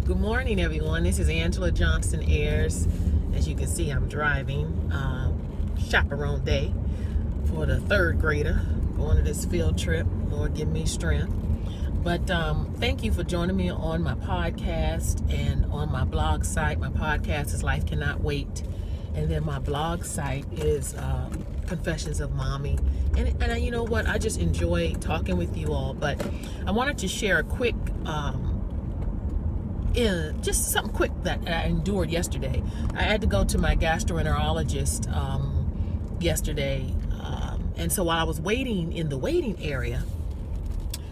Good morning, everyone. This is Angela Johnson Ayers. As you can see, I'm driving chaperone day for the third grader going to this field trip. Lord, give me strength. But thank you for joining me on my podcast and on my blog site. My podcast is Life Cannot Wait. And then my blog site is Confessions of Mommy. And you know what? I just enjoy talking with you all. But I wanted to share a quick just something quick that I endured yesterday. I had to go to my gastroenterologist yesterday, and so while I was waiting in the waiting area,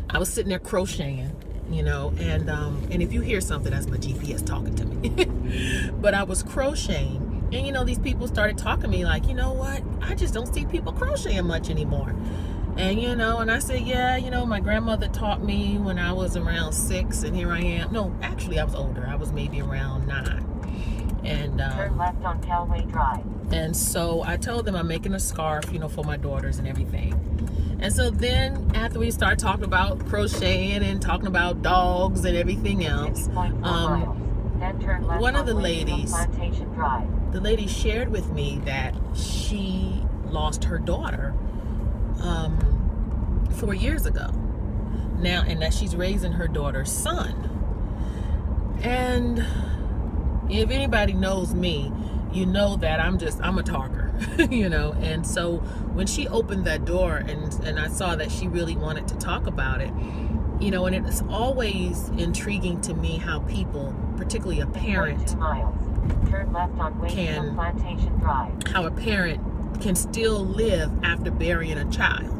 I was sitting there crocheting, and if you hear something, that's my GPS talking to me. But I was crocheting, and these people started talking to me like, you know what, I just don't see people crocheting much anymore. And and I said, yeah, my grandmother taught me when I was around 6, and here I am. No, actually, I was older. I was maybe around 9. And turn left on Calway Drive. And so I told them I'm making a scarf, for my daughters and everything. And so then after we started talking about crocheting and talking about dogs and everything else, one of the ladies, the lady shared with me that she lost her daughter 4 years ago now, and that she's raising her daughter's son. And if anybody knows me, you know that I'm a talker. And so when she opened that door and I saw that she really wanted to talk about it, and it's always intriguing to me how people, particularly a parent, turn left on Wakefield Plantation Drive. How a parent can still live after burying a child.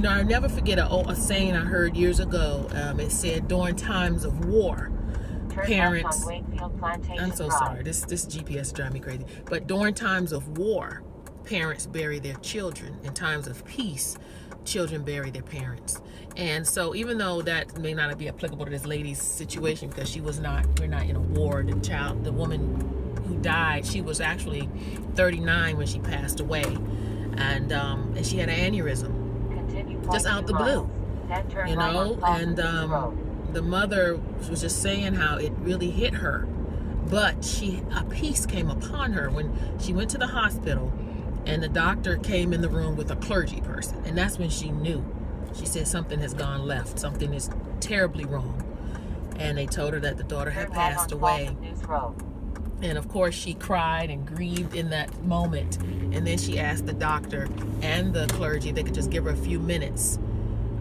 I never forget a saying I heard years ago. It said, during times of war, parents... I'm so sorry. This GPS drives me crazy. But during times of war, parents bury their children. In times of peace, children bury their parents. And so even though that may not be applicable to this lady's situation, because we're not in a war, the woman who died, she was actually 39 when she passed away. And she had an aneurysm. Just out the blue, and the mother was just saying how it really hit her, but a peace came upon her when she went to the hospital, and the doctor came in the room with a clergy person, and that's when she knew. She said something has gone left, something is terribly wrong, and they told her that the daughter had passed away. And of course she cried and grieved in that moment. And then she asked the doctor and the clergy if they could just give her a few minutes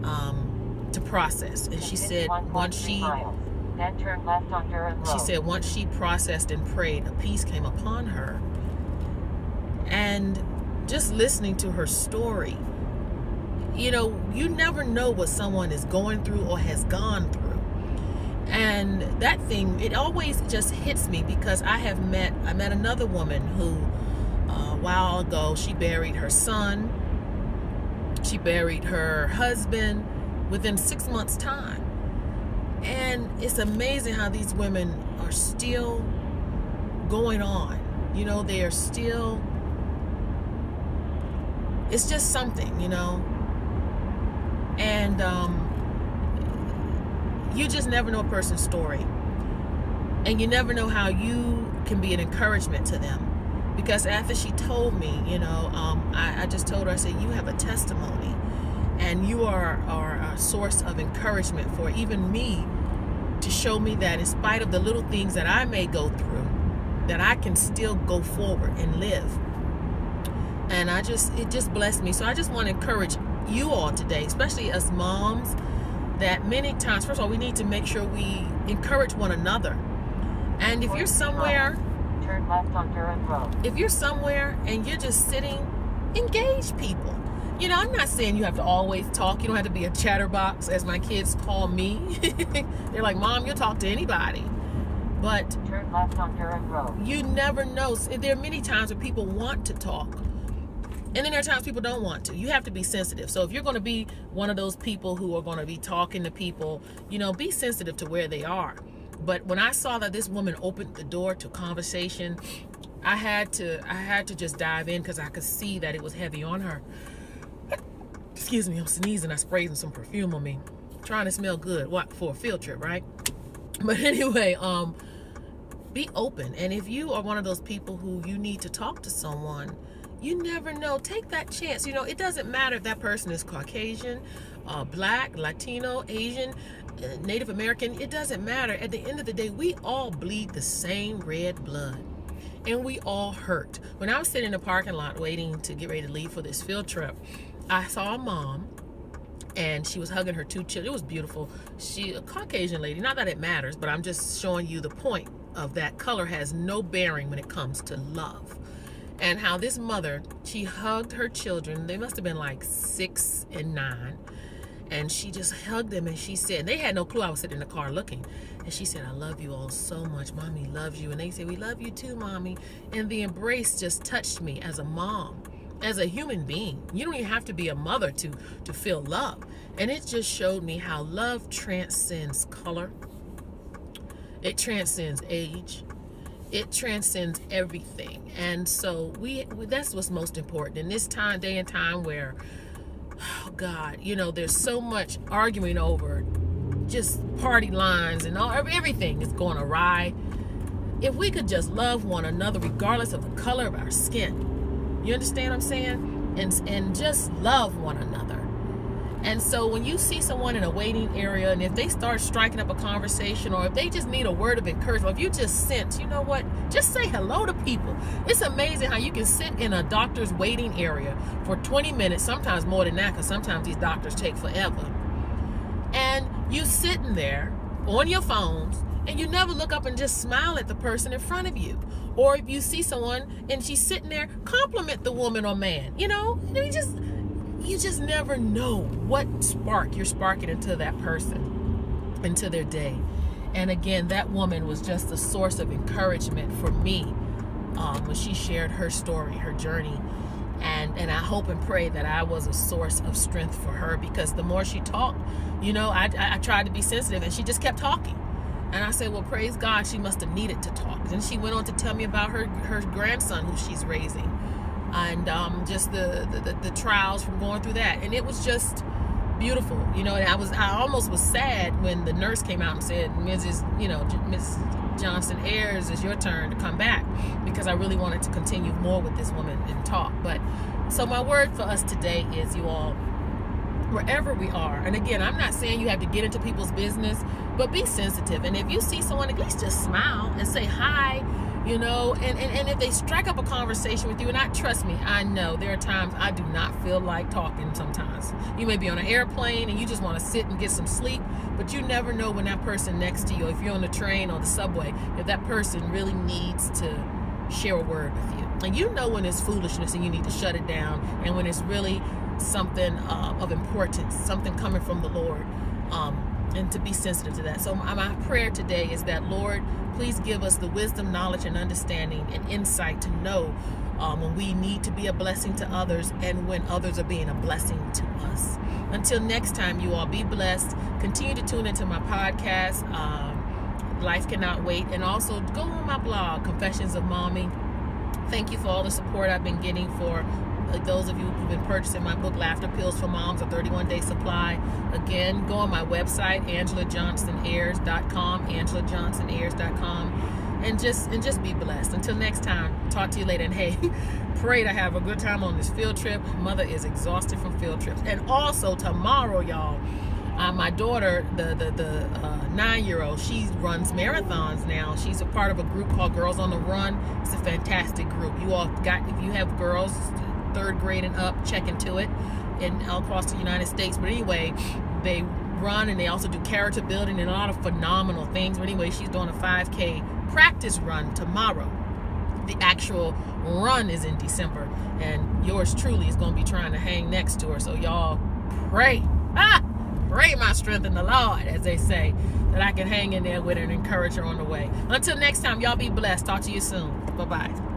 to process. And she said once she processed and prayed, a peace came upon her. And just listening to her story, you never know what someone is going through or has gone through. And that thing, it always just hits me, because I met another woman who a while ago, she buried her son, she buried her husband within 6 months' time. And it's amazing how these women are still going on. They are still, it's just something, and you just never know a person's story, and you never know how you can be an encouragement to them. Because after she told me, I just told her, I said, you have a testimony, and you are a source of encouragement for even me, to show me that in spite of the little things that I may go through, that I can still go forward and live. And it just blessed me. So I just want to encourage you all today, especially us moms, that many times, first of all, we need to make sure we encourage one another. And if you're somewhere, turn left on Durham Road. If you're somewhere and you're just sitting, engage people. I'm not saying you have to always talk. You don't have to be a chatterbox, as my kids call me. They're like, Mom, you'll talk to anybody. But turn left on Durham Road. You never know. There are many times where people want to talk, and then there are times people don't want to. You have to be sensitive. So if you're going to be one of those people who are going to be talking to people, be sensitive to where they are. But when I saw that this woman opened the door to conversation, I had to just dive in, because I could see that it was heavy on her. Excuse me, I'm sneezing. I sprayed some perfume on me. Trying to smell good. What, for a field trip, right? But anyway, be open. And if you are one of those people who you need to talk to someone, you never know. Take that chance. You know, it doesn't matter if that person is Caucasian, Black, Latino, Asian, Native American. It doesn't matter. At the end of the day, we all bleed the same red blood. And we all hurt. When I was sitting in the parking lot waiting to get ready to leave for this field trip, I saw a mom, and she was hugging her 2 children. It was beautiful. She, a Caucasian lady. Not that it matters, but I'm just showing you the point of that color has no bearing when it comes to love. And how this mother, she hugged her children. They must have been like 6 and 9. And she just hugged them, and she said, they had no clue I was sitting in the car looking. And she said, I love you all so much. Mommy loves you. And they said, we love you too, Mommy. And the embrace just touched me as a mom, as a human being. You don't even have to be a mother to feel love. And it just showed me how love transcends color. It transcends age. It transcends everything. And so that's what's most important in this day and time where, oh God, you know, there's so much arguing over just party lines and everything is going awry. If we could just love one another regardless of the color of our skin, you understand what I'm saying? And just love one another. And so when you see someone in a waiting area, and if they start striking up a conversation, or if they just need a word of encouragement, if you just sense, you know what, just say hello to people. It's amazing how you can sit in a doctor's waiting area for 20 minutes, sometimes more than that, because sometimes these doctors take forever. And you sitting there on your phones, and you never look up and just smile at the person in front of you. Or if you see someone and she's sitting there, compliment the woman or man. You know, you just never know what spark you're sparking into that person, into their day. And again, that woman was just a source of encouragement for me when she shared her story, her journey. And I hope and pray that I was a source of strength for her, because the more she talked, you know, I tried to be sensitive, and she just kept talking. And I said, well, praise God, she must have needed to talk. Then she went on to tell me about her grandson who she's raising, and just the trials from going through that. And it was just beautiful, you know. And I almost was sad when the nurse came out and said, Miss Johnson Ayers, it's your turn to come back, because I really wanted to continue more with this woman and talk. But so my word for us today is, you all, wherever we are, and again, I'm not saying you have to get into people's business, but be sensitive. And if you see someone, at least just smile and say hi, you know. And if they strike up a conversation with you, and trust me, I know there are times I do not feel like talking sometimes. You may be on an airplane and you just want to sit and get some sleep, but you never know when that person next to you, if you're on the train or the subway, if that person really needs to share a word with you. And you know when it's foolishness and you need to shut it down, and when it's really something of importance, something coming from the Lord, and to be sensitive to that. So my prayer today is that, Lord, please give us the wisdom, knowledge, and understanding and insight to know when we need to be a blessing to others, and when others are being a blessing to us. Until next time, you all, be blessed. Continue to tune into my podcast, Life Cannot Wait, and also go on my blog, Confessions of Mommy. Thank you for all the support I've been getting for those of you who've been purchasing my book, Laughter Pills for Moms, a 31-day supply. Again, go on my website, AngelaJohnsonAyers.com, AngelaJohnsonAyers.com, and just be blessed. Until next time, talk to you later. And hey, pray to have a good time on this field trip. Mother is exhausted from field trips. And also tomorrow, y'all, my daughter, the 9-year-old, she runs marathons now. She's a part of a group called Girls on the Run. It's a fantastic group. You all if you have girls 3rd grade and up, check into it, and all across the United States. But anyway, they run, and they also do character building and a lot of phenomenal things. But anyway, she's doing a 5K practice run tomorrow. The actual run is in December, and yours truly is going to be trying to hang next to her. So y'all pray my strength in the Lord, as they say, that I can hang in there with her and encourage her on the way. Until next time, y'all be blessed. Talk to you soon. Bye-bye.